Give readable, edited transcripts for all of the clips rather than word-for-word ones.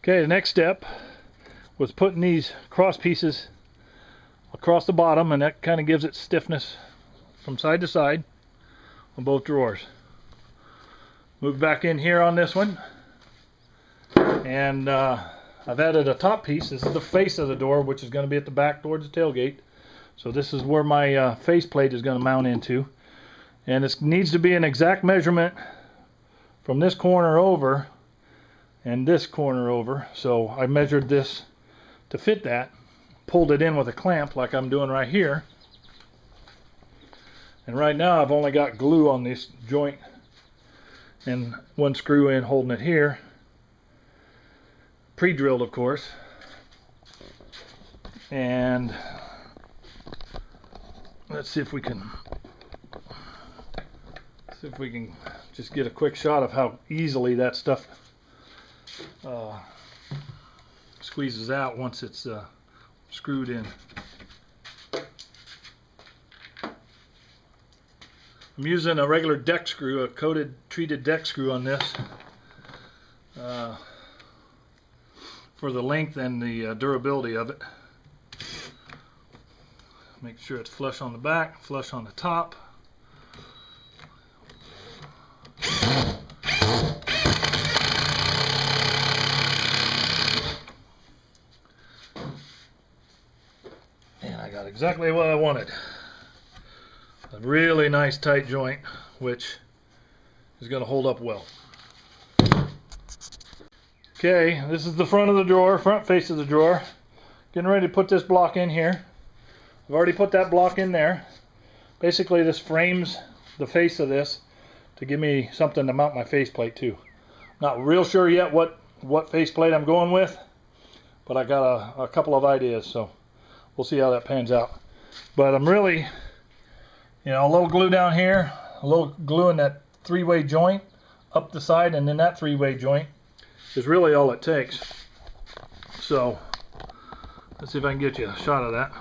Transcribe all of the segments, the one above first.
Okay, the next step was putting these cross pieces across the bottom, and that kind of gives it stiffness from side to side on both drawers. Move back in here on this one, and I've added a top piece. This is the face of the door, which is going to be at the back towards the tailgate. So this is where my face plate is going to mount into, and it needs to be an exact measurement from this corner over and this corner over. So I measured this to fit that, pulled it in with a clamp like I'm doing right here, and right now I've only got glue on this joint and one screw in holding it here, pre-drilled of course. And let's see if we can just get a quick shot of how easily that stuff squeezes out once it's screwed in. I'm using a regular deck screw, a coated treated deck screw on this for the length and the durability of it. Make sure it's flush on the back, flush on the top. And I got exactly what I wanted. A really nice tight joint, which is going to hold up well. Okay, this is the front of the drawer, front face of the drawer. Getting ready to put this block in here. I've already put that block in there. Basically this frames the face of this to give me something to mount my faceplate to. Not real sure yet what faceplate I'm going with, but I got a couple of ideas, so we'll see how that pans out. But I'm really, a little glue down here, a little glue in that three-way joint up the side, and then that three-way joint is really all it takes. So let's see if I can get you a shot of that.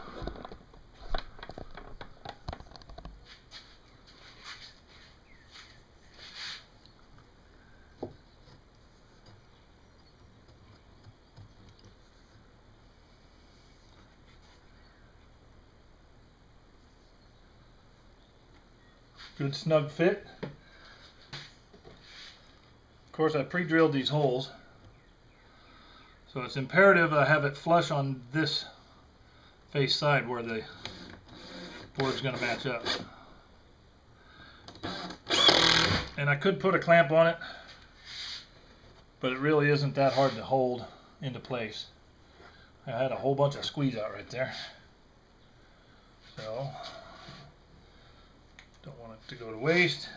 Good snug fit. Of course, I pre-drilled these holes, so it's imperative I have it flush on this face side where the board's going to match up. And I could put a clamp on it, but it really isn't that hard to hold into place. I had a whole bunch of squeeze out right there, so don't want it to go to waste.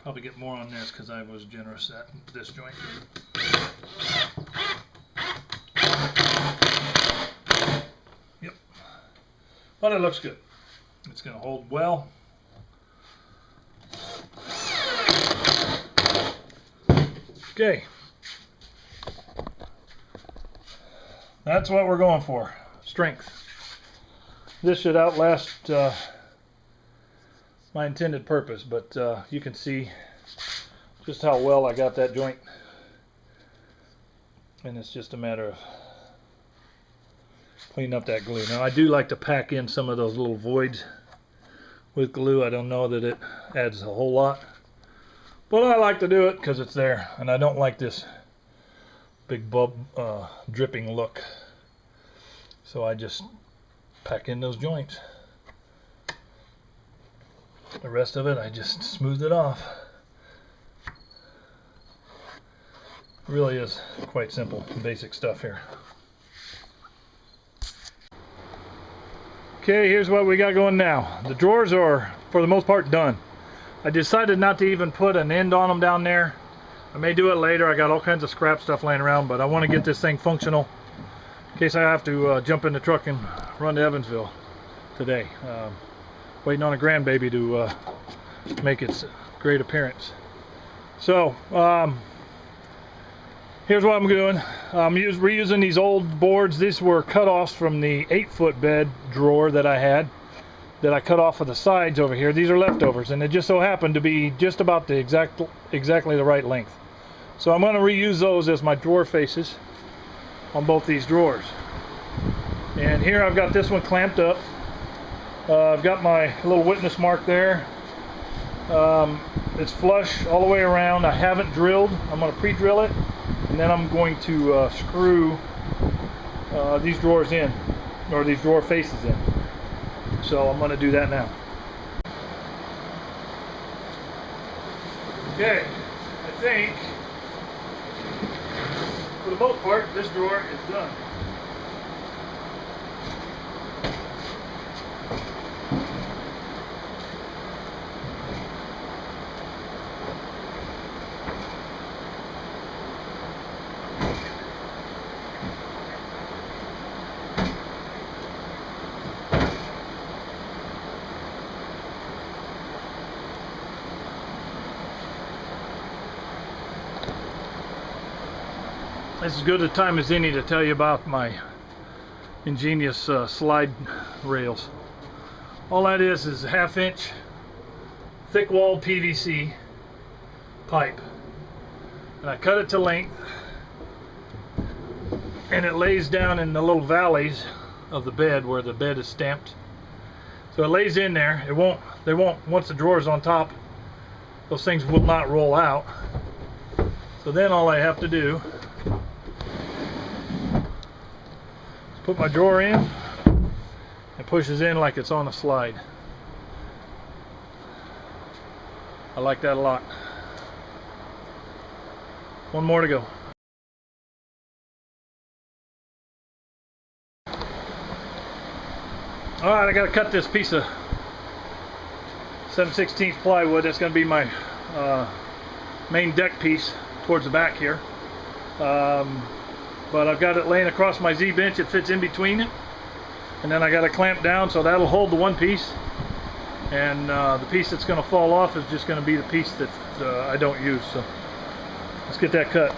Probably get more on this because I was generous at this joint. Yep. But it looks good. It's going to hold well. Okay. That's what we're going for. Strength. This should outlast my intended purpose, but you can see just how well I got that joint, and it's just a matter of cleaning up that glue. Now I do like to pack in some of those little voids with glue. I don't know that it adds a whole lot, but I like to do it because it's there, and I don't like this big dripping look, so I just pack in those joints. The rest of it, I just smooth it off. Really is quite simple, basic stuff here. Okay, here's what we got going now. The drawers are, for the most part, done. I decided not to even put an end on them down there. I may do it later. I got all kinds of scrap stuff laying around, but I want to get this thing functional in case I have to jump in the truck and run to Evansville today. Waiting on a grandbaby to make its great appearance. So here's what I'm doing. I'm reusing these old boards. These were cut-offs from the 8-foot bed drawer that I had, that I cut off of the sides over here. These are leftovers, and it just so happened to be just about the exactly the right length. So I'm going to reuse those as my drawer faces on both these drawers. And here I've got this one clamped up. I've got my little witness mark there. It's flush all the way around. I haven't drilled. I'm going to pre-drill it, and then I'm going to screw these drawers in, or these drawer faces in. So I'm going to do that now. Okay, I think for the most part this drawer is done. This is as good a time as any to tell you about my ingenious slide rails. All that is a 1/2 inch thick walled PVC pipe, and I cut it to length, and it lays down in the little valleys of the bed where the bed is stamped. So it lays in there. They won't once the drawer is on top, those things will not roll out. So then all I have to do is put my drawer in and pushes in like it's on a slide. I like that a lot. One more to go. Alright, I gotta cut this piece of 7/16 plywood. That's gonna be my main deck piece towards the back here. But I've got it laying across my Z-bench. It fits in between it. And then I got to clamp down so that'll hold the one piece. And the piece that's going to fall off is just going to be the piece that I don't use. So let's get that cut.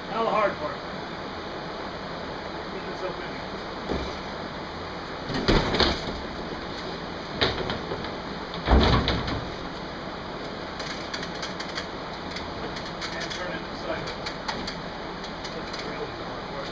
Now the hard part. Get this up in here. And turn it inside. That's really the hard part.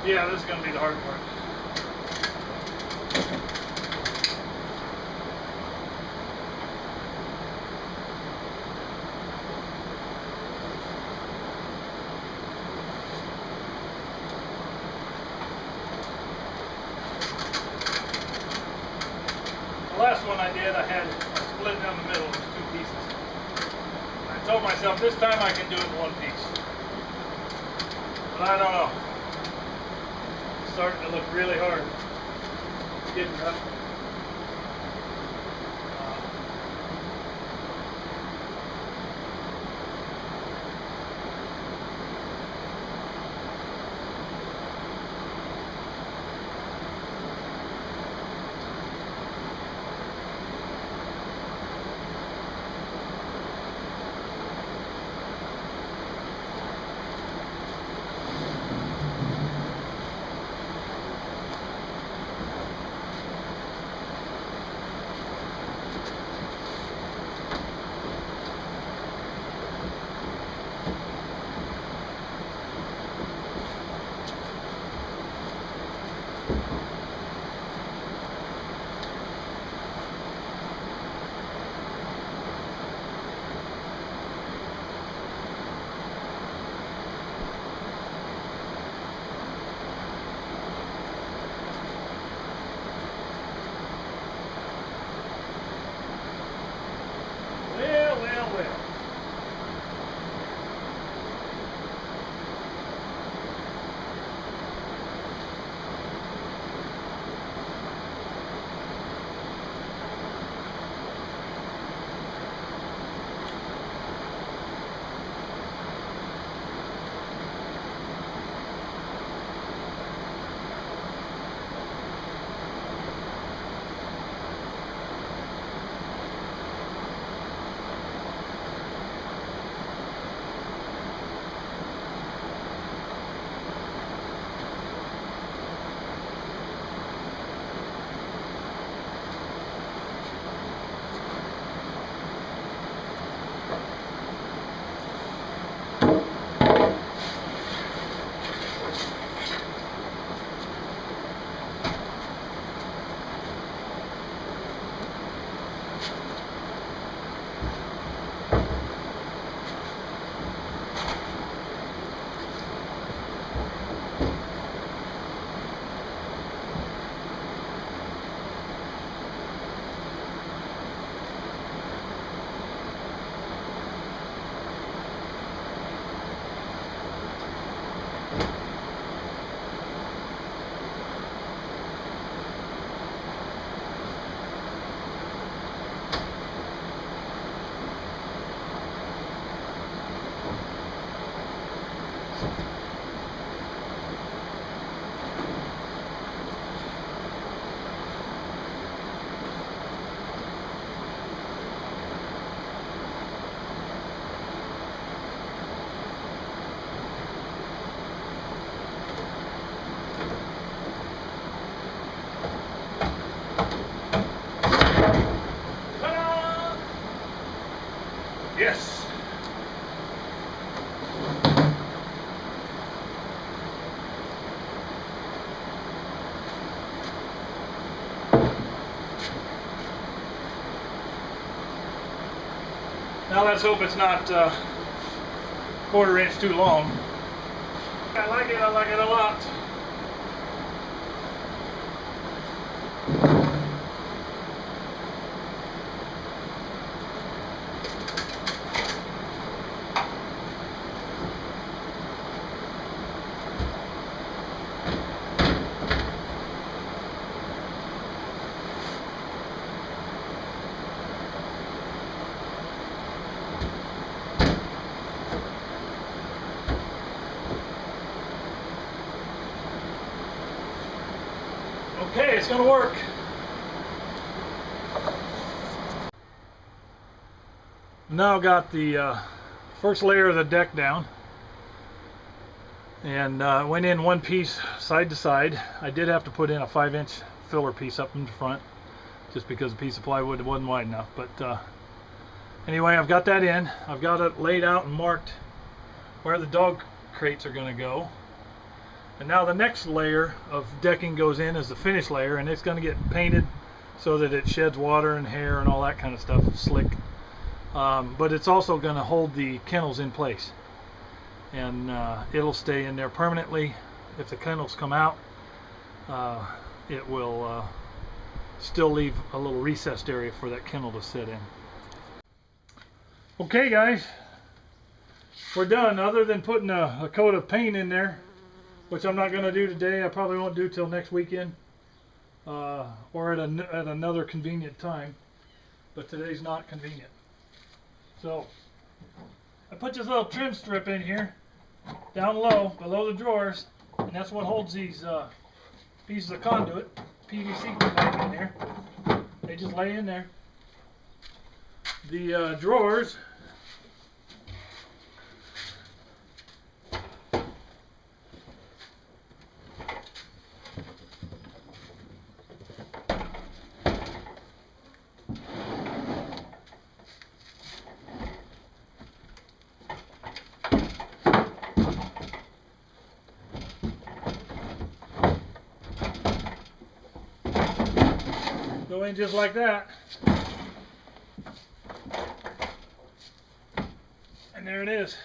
Yeah, this is going to be the hard part. The last one I did, I had split down the middle. It was 2 pieces. I told myself this time I can do it in 1 piece. But I don't know. It's starting to look really hard. It's getting rough. Yes. Now let's hope it's not quarter inch too long. I like it a lot. Okay, it's gonna work. Now I've got the first layer of the deck down, and went in one piece side to side. I did have to put in a 5-inch filler piece up in the front, just because the piece of plywood wasn't wide enough. But anyway, I've got that in. I've got it laid out and marked where the dog crates are going to go. And now the next layer of decking goes in as the finish layer, and it's going to get painted so that it sheds water and hair and all that kind of stuff, slick. But it's also going to hold the kennels in place, and it'll stay in there permanently. If the kennels come out, it will still leave a little recessed area for that kennel to sit in. Okay guys, we're done. Other than putting a coat of paint in there, which I'm not going to do today. I probably won't do till next weekend, or at another convenient time, but today's not convenient. So I put this little trim strip in here down low below the drawers, and that's what holds these pieces of conduit, PVC pipe in there. They just lay in there. The drawers, go in just like that, and there it is.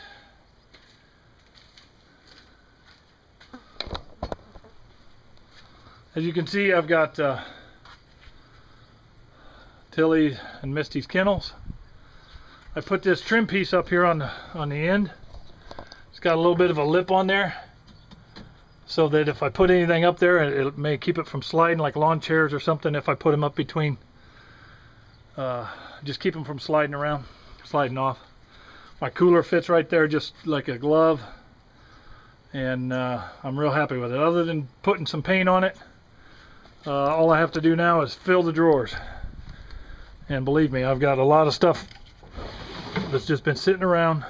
As you can see, I've got Tilly and Misty's kennels. I put this trim piece up here on the end. It's got a little bit of a lip on there, so that if I put anything up there, it may keep it from sliding, like lawn chairs or something. If I put them up between, just keep them from sliding around, sliding off. My cooler fits right there just like a glove, and I'm real happy with it. Other than putting some paint on it, all I have to do now is fill the drawers. And believe me, I've got a lot of stuff that's just been sitting around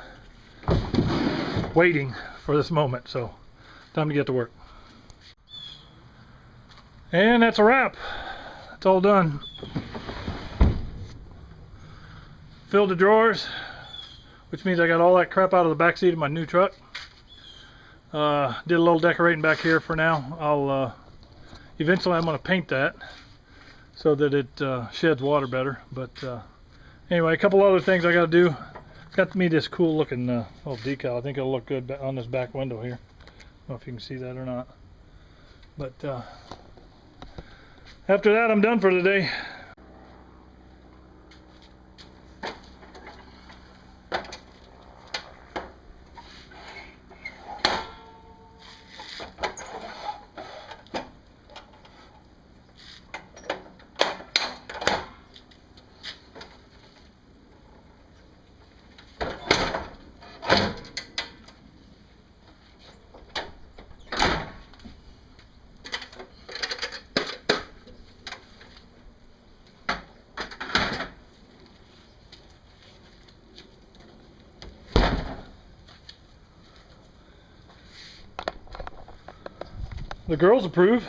waiting for this moment, so time to get to work. And that's a wrap. It's all done. Filled the drawers, which means I got all that crap out of the back seat of my new truck. Did a little decorating back here for now. I'll eventually I'm going to paint that so that it sheds water better. But anyway, a couple other things I got to do. Got me this cool looking little decal. I think it'll look good on this back window here. I don't know if you can see that or not. But after that, I'm done for today. The girls approve.